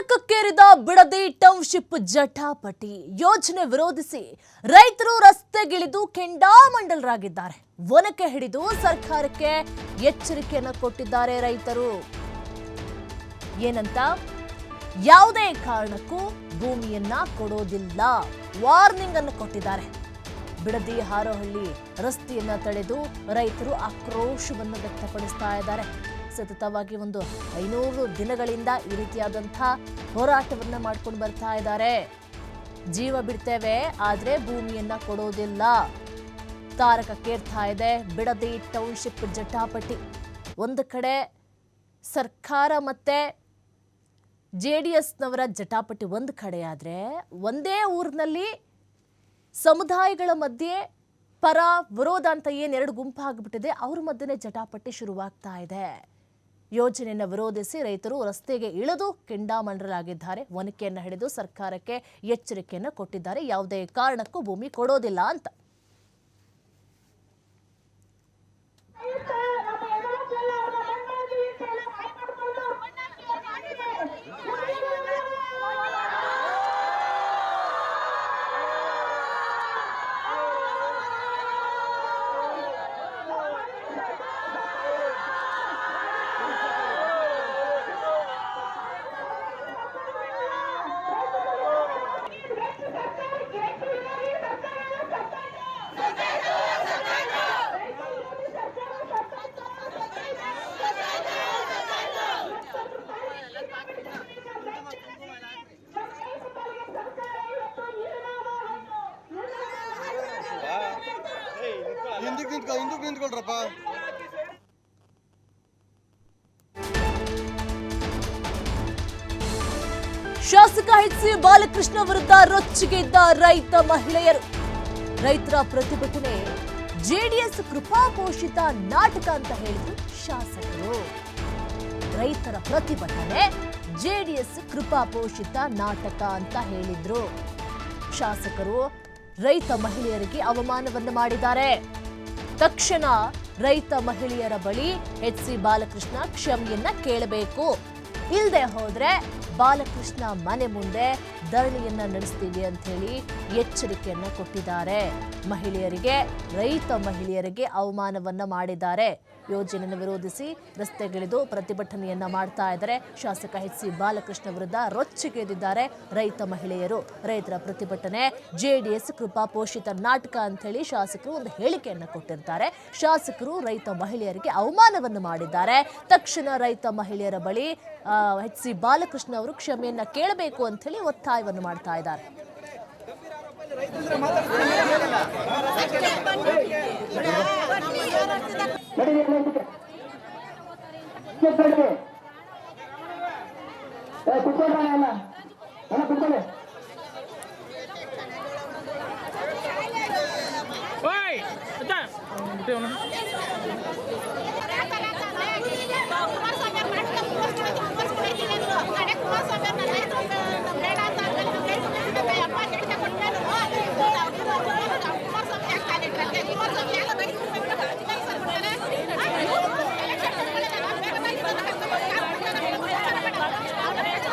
ತಾರಕಕ್ಕೇರಿದ Bidadi township ಜಟಾಪಟಿ ಯೋಜನೆ ವಿರೋಧಿಸಿ ರೈತರು ರಸ್ತೆಗಿಳಿದು ಕೆಂಡಾಮಂಡಲರಾಗಿದ್ದಾರೆ. ಒನಕೆ ಹಿಡಿದು ಸರ್ಕಾರಕ್ಕೆ ಎಚ್ಚರಿಕೆಯನ್ನು ಕೊಟ್ಟಿದ್ದಾರೆ ರೈತರು. ಏನಂತ? ಯಾವುದೇ ಕಾರಣಕ್ಕೂ ಭೂಮಿಯನ್ನ ಕೊಡೋದಿಲ್ಲ ವಾರ್ನಿಂಗ್ ಅನ್ನು ಕೊಟ್ಟಿದ್ದಾರೆ. ಬಿಡದಿ ಹಾರೋಹಳ್ಳಿ ರಸ್ತೆಯನ್ನ ತಡೆದು ರೈತರು ಆಕ್ರೋಶವನ್ನು ವ್ಯಕ್ತಪಡಿಸ್ತಾ ಇದ್ದಾರೆ. ಸತತವಾಗಿ 500 ದಿನಗಳಿಂದ ಈ ರೀತಿಯಾದಂತಹ ಹೋರಾಟವನ್ನ ಮಾಡ್ಕೊಂಡು ಬರ್ತಾ ಇದ್ದಾರೆ. ಜೀವ ಬಿಡ್ತೇವೆ ಆದ್ರೆ ಭೂಮಿಯನ್ನ ಕೊಡೋದಿಲ್ಲ. ತಾರಕಕ್ಕೇರ್ತಾ ಇದೆ ಬಿಡದಿ ಟೌನ್ಶಿಪ್ ಜಟಾಪಟಿ. ಒಂದು ಕಡೆ ಸರ್ಕಾರ ಮತ್ತೆ JDSನವರ ಜಟಾಪಟಿ ಒಂದು ಕಡೆ ಆದ್ರೆ, ಒಂದೇ ಊರಿನಲ್ಲಿ ಸಮುದಾಯಗಳ ಮಧ್ಯೆ ಪರ ವಿರೋಧ ಅಂತ ಎರಡು ಗುಂಪಾಗ್ಬಿಟ್ಟಿದೆ. ಅವ್ರ ಮಧ್ಯೆ ಜಟಾಪಟಿ ಶುರುವಾಗ್ತಾ ಇದೆ. ಯೋಜನೆಯನ್ನು ವಿರೋಧಿಸಿ ರೈತರು ರಸ್ತೆಗೆ ಇಳಿದು ಕೆಂಡಾಮಂಡಲರಾಗಿದ್ದಾರೆ. ಒನಕೆಯನ್ನು ಹಿಡಿದು ಸರ್ಕಾರಕ್ಕೆ ಎಚ್ಚರಿಕೆಯನ್ನು ಕೊಟ್ಟಿದ್ದಾರೆ. ಯಾವುದೇ ಕಾರಣಕ್ಕೂ ಭೂಮಿ ಕೊಡೋದಿಲ್ಲ ಅಂತ. ಶಾಸಕ HC ಬಾಲಕೃಷ್ಣ ವಿರುದ್ಧ ರೊಚ್ಚಿಗೆದ್ದ ರೈತ ಮಹಿಳೆಯರು. ರೈತರ ಪ್ರತಿಭಟನೆ JDS ಕೃಪಾಪೋಷಿತ ನಾಟಕ ಅಂತ ಹೇಳಿದ್ರು ಶಾಸಕರು. ರೈತರ ಪ್ರತಿಭಟನೆ JDS ಕೃಪಾಪೋಷಿತ ನಾಟಕ ಅಂತ ಹೇಳಿದ್ರು ಶಾಸಕರು. ರೈತ ಮಹಿಳೆಯರಿಗೆ ಅವಮಾನವನ್ನು ಮಾಡಿದ್ದಾರೆ. ತಕ್ಷಣ ರೈತ ಮಹಿಳೆಯರ ಬಳಿ HC ಬಾಲಕೃಷ್ಣ ಕ್ಷಮೆಯನ್ನ ಕೇಳಬೇಕು. ಇಲ್ಲದೆ ಹೋದ್ರೆ ಬಾಲಕೃಷ್ಣ ಮನೆ ಮುಂದೆ ಧರಣಿಯನ್ನ ನಡೆಸ್ತೀವಿ ಅಂತ ಹೇಳಿ ಎಚ್ಚರಿಕೆಯನ್ನ ಕೊಟ್ಟಿದ್ದಾರೆ. ರೈತ ಮಹಿಳೆಯರಿಗೆ ಅವಮಾನವನ್ನ ಮಾಡಿದ್ದಾರೆ. ಯೋಜನೆಯನ್ನು ವಿರೋಧಿಸಿ ರಸ್ತೆಗಿಳಿದು ಪ್ರತಿಭಟನೆಯನ್ನ ಮಾಡ್ತಾ ಇದ್ದಾರೆ. ಶಾಸಕ HC ಬಾಲಕೃಷ್ಣ ವಿರುದ್ಧ ರೊಚ್ಚಿಗೆದ್ದಿದ್ದಾರೆ ರೈತ ಮಹಿಳೆಯರು. ರೈತರ ಪ್ರತಿಭಟನೆ JDS ಕೃಪಾಪೋಷಿತ ನಾಟಕ ಅಂತ ಹೇಳಿ ಶಾಸಕರು ಒಂದು ಹೇಳಿಕೆಯನ್ನ ಕೊಟ್ಟಿರ್ತಾರೆ. ಶಾಸಕರು ರೈತ ಮಹಿಳೆಯರಿಗೆ ಅವಮಾನವನ್ನು ಮಾಡಿದ್ದಾರೆ. ತಕ್ಷಣ ರೈತ ಮಹಿಳೆಯರ ಬಳಿ HC ಬಾಲಕೃಷ್ಣ ಅವರು ಕ್ಷಮೆಯನ್ನ ಕೇಳಬೇಕು ಅಂತ ಹೇಳಿ ಒತ್ತಾಯವನ್ನು ಮಾಡ್ತಾ ಇದ್ದಾರೆ. Oi,